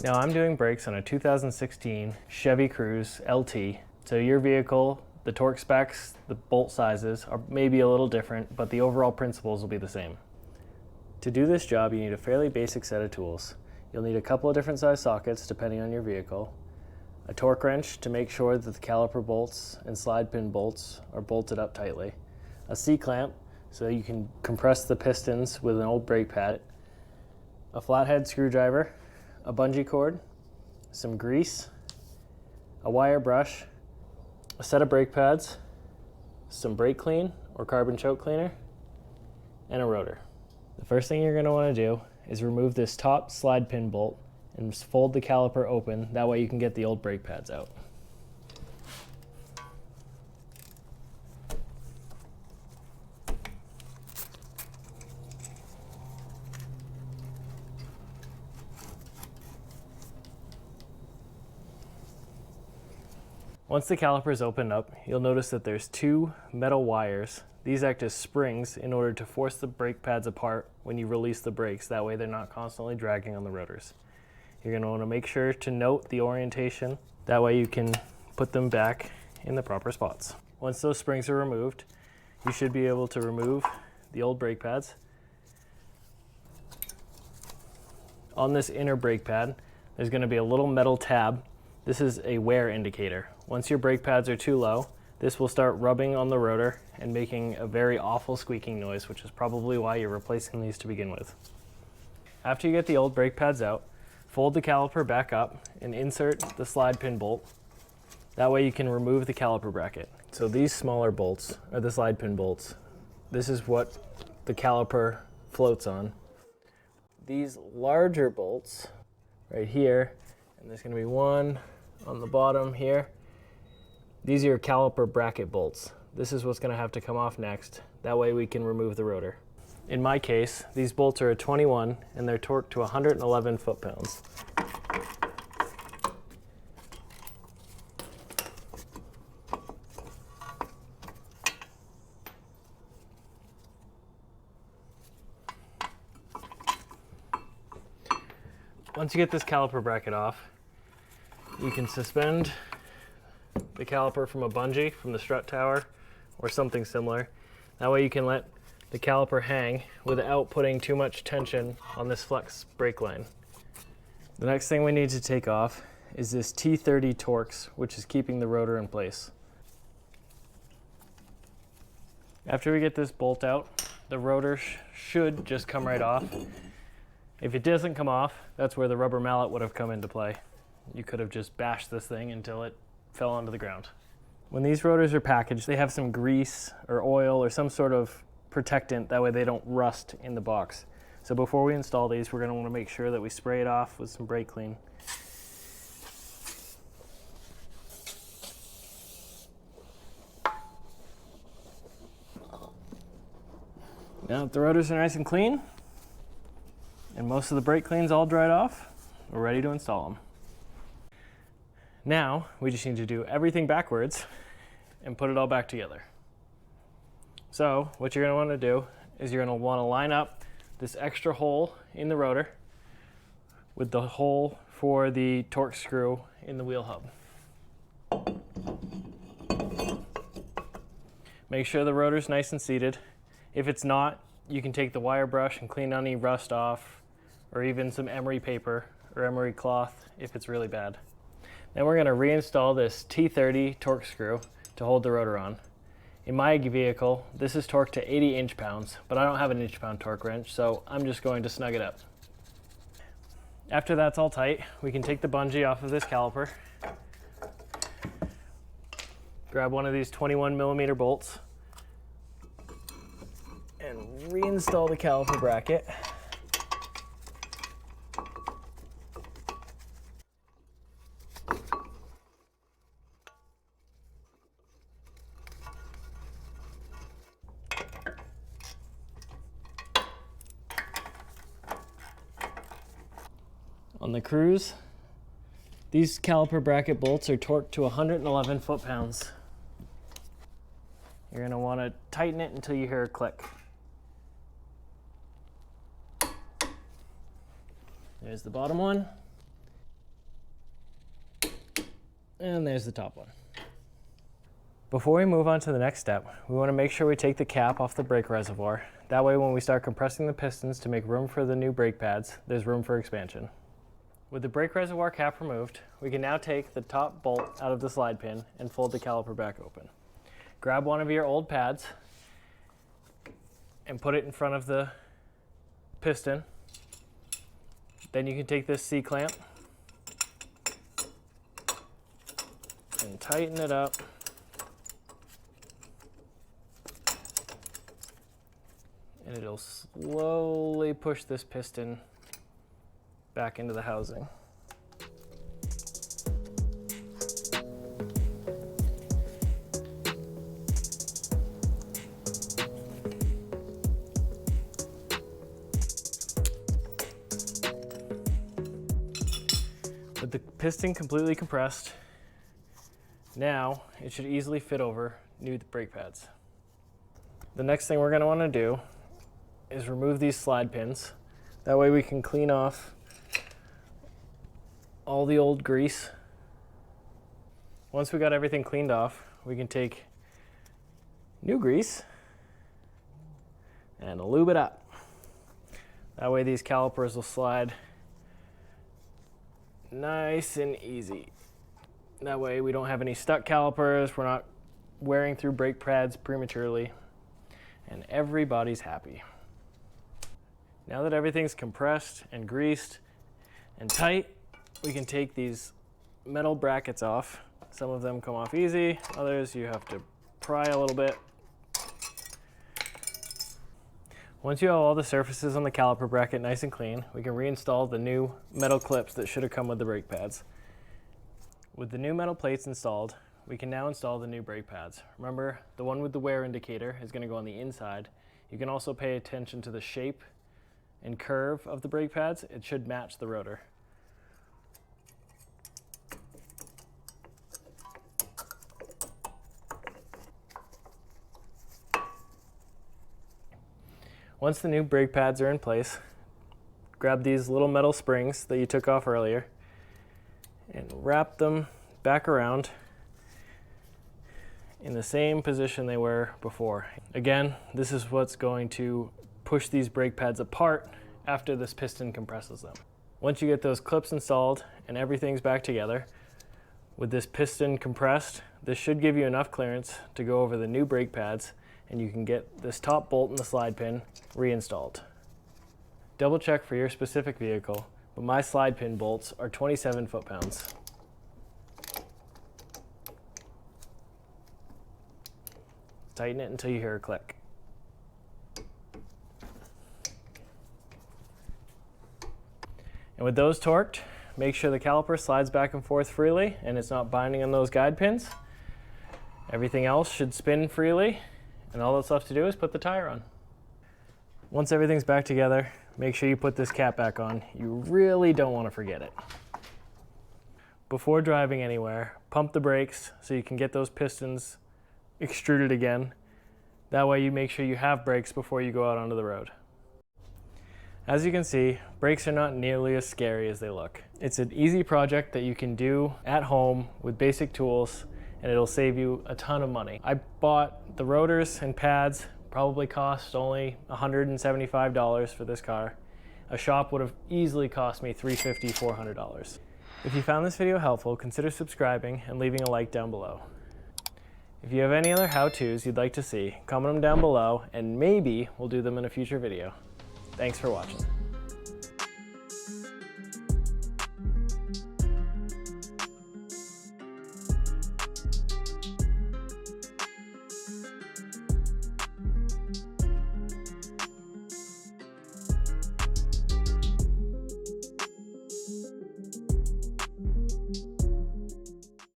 Now I'm doing brakes on a 2016 Chevy Cruze LT. So your vehicle, the torque specs, the bolt sizes are maybe a little different, but the overall principles will be the same. To do this job, you need a fairly basic set of tools. You'll need a couple of different size sockets depending on your vehicle, a torque wrench to make sure that the caliper bolts and slide pin bolts are bolted up tightly, a C-clamp so you can compress the pistons with an old brake pad, a flathead screwdriver, a bungee cord, some grease, a wire brush, a set of brake pads, some brake clean or carbon choke cleaner, and a rotor. The first thing you're going to want to do is remove this top slide pin bolt and fold the caliper open. That way you can get the old brake pads out. Once the caliper is opened up, you'll notice that there's two metal wires. These act as springs in order to force the brake pads apart when you release the brakes. That way they're not constantly dragging on the rotors. You're going to want to make sure to note the orientation. That way you can put them back in the proper spots. Once those springs are removed, you should be able to remove the old brake pads. On this inner brake pad, there's going to be a little metal tab. This is a wear indicator. Once your brake pads are too low, this will start rubbing on the rotor and making a very awful squeaking noise, which is probably why you're replacing these to begin with. After you get the old brake pads out, fold the caliper back up and insert the slide pin bolt. That way you can remove the caliper bracket. So these smaller bolts are the slide pin bolts. This is what the caliper floats on. These larger bolts right here, and there's going to be one on the bottom here. These are your caliper bracket bolts. This is what's going to have to come off next. That way we can remove the rotor. In my case, these bolts are a 21 and they're torqued to 111 foot-pounds. Once you get this caliper bracket off, you can suspend the caliper from a bungee from the strut tower or something similar. That way you can let the caliper hang without putting too much tension on this flex brake line. The next thing we need to take off is this T30 Torx, which is keeping the rotor in place. After we get this bolt out, the rotor should just come right off. If it doesn't come off, that's where the rubber mallet would have come into play. You could have just bashed this thing until it fell onto the ground. When these rotors are packaged, they have some grease or oil or some sort of protectant, that way they don't rust in the box. So before we install these, we're going to want to make sure that we spray it off with some brake clean. Now that the rotors are nice and clean, and most of the brake clean's all dried off, we're ready to install them. Now, we just need to do everything backwards and put it all back together. So, what you're going to want to do is you're going to want to line up this extra hole in the rotor with the hole for the torque screw in the wheel hub. Make sure the rotor's nice and seated. If it's not, you can take the wire brush and clean any rust off, or even some emery paper or emery cloth if it's really bad. Then we're going to reinstall this T30 torque screw to hold the rotor on. In my vehicle, this is torqued to 80 inch-pounds, but I don't have an inch-pound torque wrench, so I'm just going to snug it up. After that's all tight, we can take the bungee off of this caliper, grab one of these 21mm bolts, and reinstall the caliper bracket. On the Cruze, these caliper bracket bolts are torqued to 111 foot-pounds. You're going to want to tighten it until you hear a click. There's the bottom one. And there's the top one. Before we move on to the next step, we want to make sure we take the cap off the brake reservoir. That way when we start compressing the pistons to make room for the new brake pads, there's room for expansion. With the brake reservoir cap removed, we can now take the top bolt out of the slide pin and fold the caliper back open. Grab one of your old pads and put it in front of the piston. Then you can take this C-clamp and tighten it up. And it'll slowly push this piston back into the housing. With the piston completely compressed, now it should easily fit over new brake pads. The next thing we're going to want to do is remove these slide pins. That way we can clean off all the old grease. Once we got everything cleaned off, we can take new grease and lube it up. That way these calipers will slide nice and easy. That way we don't have any stuck calipers, we're not wearing through brake pads prematurely, and everybody's happy. Now that everything's compressed and greased and tight, we can take these metal brackets off. Some of them come off easy, others you have to pry a little bit. Once you have all the surfaces on the caliper bracket nice and clean, we can reinstall the new metal clips that should have come with the brake pads. With the new metal plates installed, we can now install the new brake pads. Remember, the one with the wear indicator is going to go on the inside. You can also pay attention to the shape and curve of the brake pads. It should match the rotor. Once the new brake pads are in place, grab these little metal springs that you took off earlier and wrap them back around in the same position they were before. Again, this is what's going to push these brake pads apart after this piston compresses them. Once you get those clips installed and everything's back together, with this piston compressed, this should give you enough clearance to go over the new brake pads, and you can get this top bolt and the slide pin reinstalled. Double check for your specific vehicle, but my slide pin bolts are 27 foot-pounds. Tighten it until you hear a click. And with those torqued, make sure the caliper slides back and forth freely and it's not binding on those guide pins. Everything else should spin freely, and all that's left to do is put the tire on. Once everything's back together, make sure you put this cap back on. You really don't want to forget it. Before driving anywhere, pump the brakes so you can get those pistons extruded again. That way you make sure you have brakes before you go out onto the road. As you can see, brakes are not nearly as scary as they look. It's an easy project that you can do at home with basic tools, and it'll save you a ton of money. I bought the rotors and pads, probably cost only $175 for this car. A shop would have easily cost me $350, $400. If you found this video helpful, consider subscribing and leaving a like down below. If you have any other how-tos you'd like to see, comment them down below and maybe we'll do them in a future video. Thanks for watching.